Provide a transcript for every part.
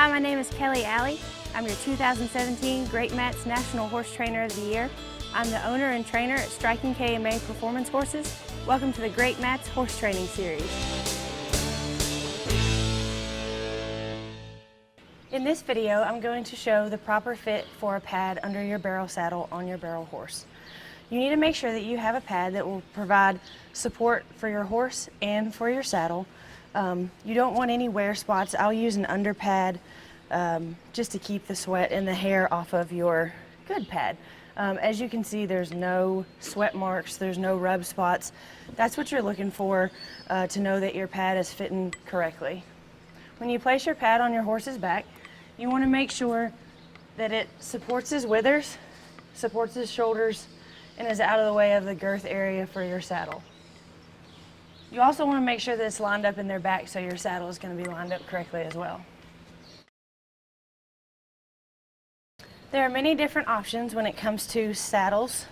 Hi, my name is Kelly Alley. I'm your 2017 Greatmats National Horse Trainer of the Year. I'm the owner and trainer at Striking KMA Performance Horses. Welcome to the Greatmats Horse Training Series. In this video, I'm going to show the proper fit for a pad under your barrel saddle on your barrel horse. You need to make sure that you have a pad that will provide support for your horse and for your saddle. You don't want any wear spots. I'll use an under pad just to keep the sweat and the hair off of your good pad. As you can see, there's no sweat marks, there's no rub spots. That's what you're looking for to know that your pad is fitting correctly. When you place your pad on your horse's back, you want to make sure that it supports his withers, supports his shoulders, and is out of the way of the girth area for your saddle. You also want to make sure that it's lined up in their back so your saddle is going to be lined up correctly as well. There are many different options when it comes to saddles.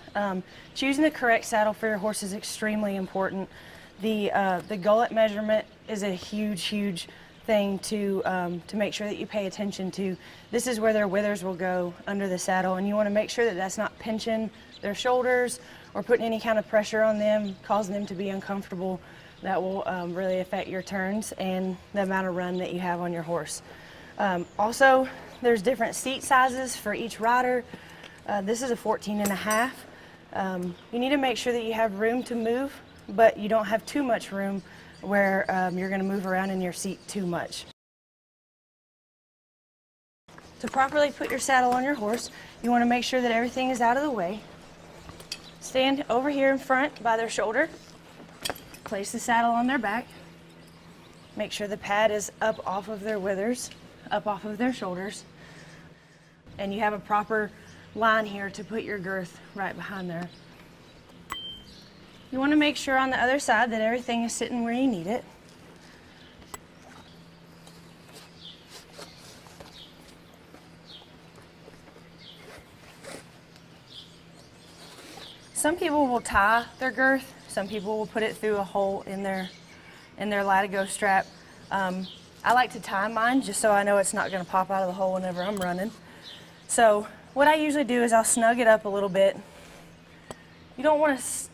Choosing the correct saddle for your horse is extremely important. The gullet measurement is a huge thing to make sure that you pay attention to. This is where their withers will go under the saddle, and you want to make sure that that's not pinching their shoulders or putting any kind of pressure on them, causing them to be uncomfortable. That will really affect your turns and the amount of run that you have on your horse. Also, there's different seat sizes for each rider. This is a 14.5. You need to make sure that you have room to move, but you don't have too much room where you're going to move around in your seat too much. To properly put your saddle on your horse, you want to make sure that everything is out of the way. Stand over here in front by their shoulder. Place the saddle on their back. Make sure the pad is up off of their withers, up off of their shoulders. And you have a proper line here to put your girth right behind there. You want to make sure on the other side that everything is sitting where you need it. Some people will tie their girth. Some people will put it through a hole in their latigo strap. I like to tie mine just so I know it's not going to pop out of the hole whenever I'm running. So what I usually do is I'll snug it up a little bit. You don't want to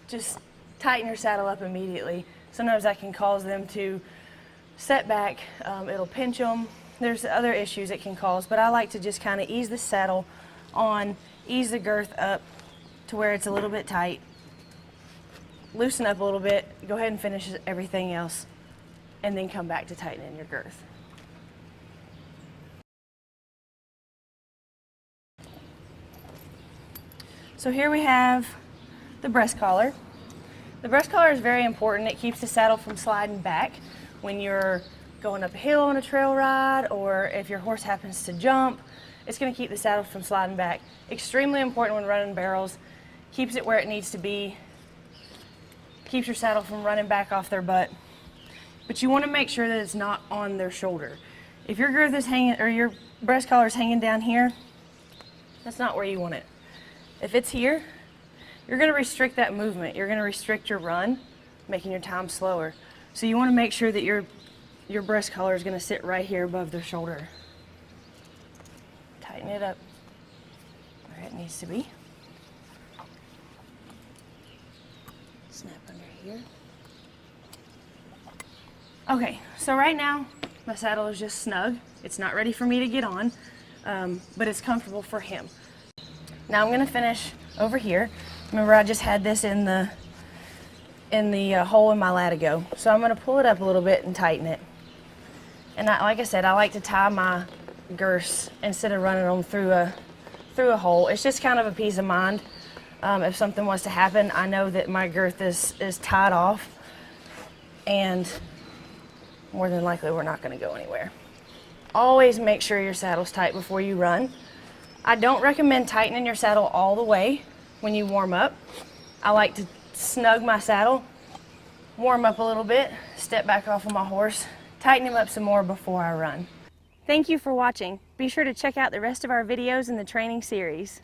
just tighten your saddle up immediately. Sometimes that can cause them to set back. It'll pinch them. There's other issues it can cause, but I like to just kind of ease the saddle on, ease the girth up to where it's a little bit tight. Loosen up a little bit, go ahead and finish everything else, and then come back to tightening your girth. So here we have the breast collar. The breast collar is very important. It keeps the saddle from sliding back when you're going up a hill on a trail ride, or if your horse happens to jump. It's going to keep the saddle from sliding back. Extremely important when running barrels. Keeps it where it needs to be. Keeps your saddle from running back off their butt. But you want to make sure that it's not on their shoulder. If your girth is hanging, or your breast collar is hanging down here, that's not where you want it. If it's here, you're going to restrict that movement. You're going to restrict your run, making your time slower. So you want to make sure that your breast collar is going to sit right here above their shoulder. Tighten it up where it needs to be. Snap under here. Okay, so right now my saddle is just snug. It's not ready for me to get on, but it's comfortable for him. Now I'm going to finish over here. Remember, I just had this in the hole in my latigo, so I'm going to pull it up a little bit and tighten it. And like I said, I like to tie my girths instead of running them through a hole. It's just kind of a peace of mind. If something was to happen, I know that my girth is tied off, and more than likely we're not going to go anywhere. Always make sure your saddle's tight before you run. I don't recommend tightening your saddle all the way when you warm up. I like to snug my saddle, warm up a little bit, step back off of my horse, tighten him up some more before I run. Thank you for watching. Be sure to check out the rest of our videos in the training series.